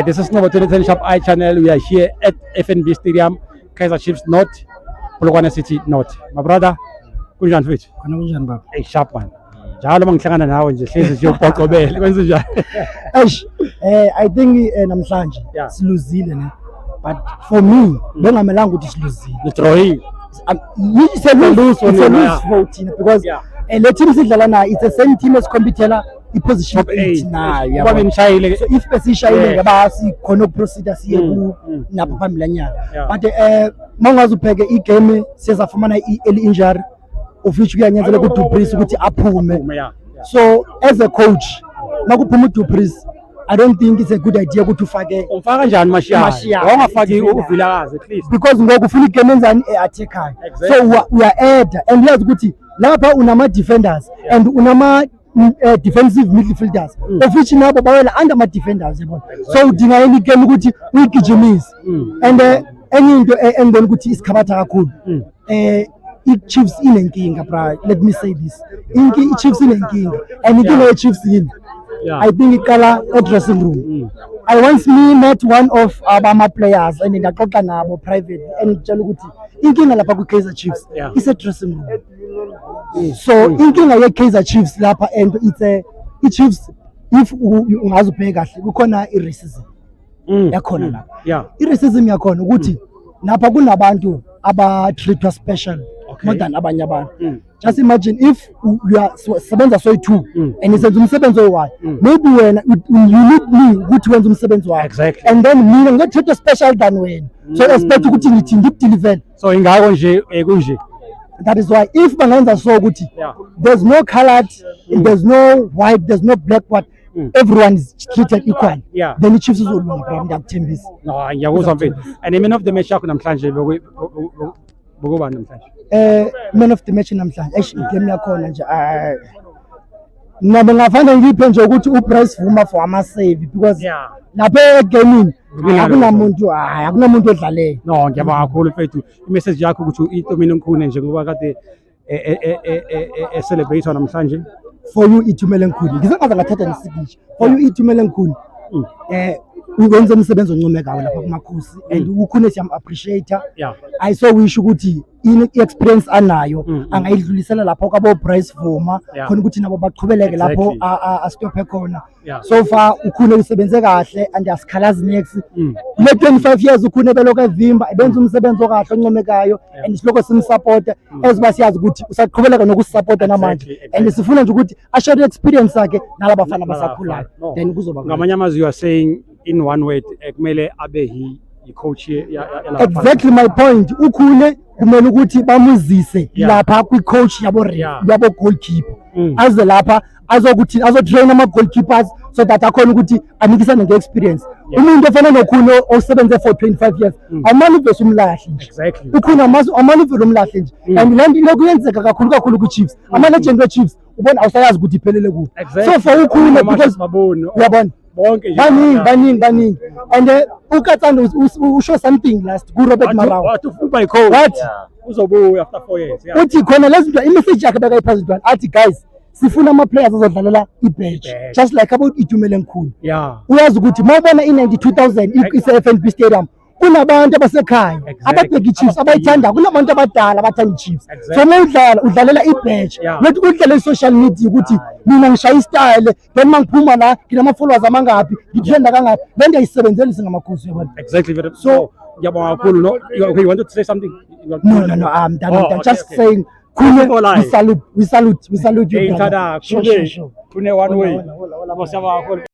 This is Novo 2010 Shop I channel. We are here at FNB Stadium, Kaizer Chiefs North, Polokwane City North. My brother, kunjani mfethu? Khona kunjani baba? Hey sharp man. Njalo mangihlangana nawe nje hlezi nje uqoqobele kwenze njani? I think namhlanje siluzile ne. But for me, bengamelanga ukuthi siluzile. The drawing. It's a lose vote because le team sidlala nayo it's the same team as competela i-position 8 nayo. Ngoba benishayile. So if besishayile ngaba sikhona ukuproceed siye ku napha phambili but mangazi upheke igame siyazafumana i-early injury of which kuyanyanzela ku Dupreez ukuthi aphume. So as a coach makuphuma uDupreez, I don't think it's a good idea ukuthi ufake umfaka kanjani Mashiyane ongafaki uVilakazi at least because ngoku ufuna igame enzani eattacker. So we are add and yazi ukuthi lapha unama defenders and unama defensive midfielders of which nabo bawela under ama defenders yabona. So udinga any game ukuthi uyigijimise and enye into engibona ukuthi isikhabatha kakhulu i-Chiefs inenkinga bra, let me say this, i-Chiefs inenkinga and inkinga ye-Chiefs yini. I think iqala dressing room. I once met one of our players and ngaxoxa nabo private and ngitshela ukuthi inkinga lapha ku Kaizer Chiefs is a dressing room. So inkinga ye Kaizer Chiefs lapha and it's i-Chiefs if ungazubheka kahle kukhona i-racism yakhona lapha. I-racism yakhona ukuthi lapha kunabantu aba-treatwa special more than abanye abantu. Just imagine if you are sebenza soyi-2 and isenza umsebenzi oyi-1, maybe wena you need me ukuthi wenza umsebenzi wakho and then mina ngizotreatwa special than wena, so expect ukuthi ngithi ngikudeliver. So ingako nje kunje. That is why if bangenza so ukuthi there's no colored, there's no white, there's no black, but everyone is treated equal, then i-Chiefs izolunga bra, ngiyakuthembisa. No, ngiyakuzwa mfethu. And the man of the match yakho namhlanje bokubani namhlanje? Man of the match namhlanje igame yakhona nje ngingafana ngiphe nje ukuthi uBryce Vuma for ama-save because lapha egamini akunamuntu odlaleyo. No, ngiyabonga kakhulu mfethu i-message yakho ukuthi iThomini Nkhune nje ngoba kade celebrate namhlanje. For you Ithumele Nkhune, ngizengaza ngathatha nesignature. For you Ithumele Nkhune, ukwenza umsebenzi oncomekayo lapha kumakhosi and ukhune siyam-appreciate. I so wish ukuthi i-experience anayo angayidlulisela lapho kwabo Bryce Vuma khona ukuthi nabo baqhubeleke lapho astophe khona. So far ukhune usebenze kahle and asikhalazi next le 25 years ukhune beloko evimba benza umsebenzi okahle oncomekayo and isiloko simsupport eziba siyazi ukuthi usaqhubeleka nokusupport namanje and sifuna nje ukuthi ashare experience yakhe nalabafana basakhulayo then kuzoba ngamanye amazwi you are saying in one word kumele abe i-coach exactly my point. Ukhune kumele ukuthi bamuzise lapha kwi-coach yabo goalkeeper aze lapha azokuthi azotrain ama-goalkeepers so that akhona ukuthi anikisane nge-experience. Umuntu ofana nokhune osebenze for 25 years awumane uvese umlahle nje. Ukhune awumane uvele umlahle nje and le nto kuyenzeka kakhulu ku-Chiefs. Ama-legend we-Chiefs ubona awusayazi ukuthi iphelele kuphi. So for ukhune because uyabona baningi and uKatsando usho something last ku Robert Marawa what uzobuya after 4 years uthi khona lezinto i-message yakhe bekayiphazidwana athi guys sifuna ama-players azodlalela i-bench just like about Ithumele Nkhune. Uyazi ukuthi mawubona i-92,000 ise-FNB Stadium kunabantu abasekhaya ababheka i-Chiefs abayithanda, kunabantu abadala abathanda i-Chiefs. So udlalela i-bench not udlala i-social media ukuthi mina ngishaya istyle then mangiphuma la nginama-followers amangaphi ngithenda kangaphi then ngiyayisebenzela singamakhosi yabona. Exactly. So ngiyabonga kakhulu. No, you wanted to say something? No, I'm just saying we salute you. Sure. Kune one way.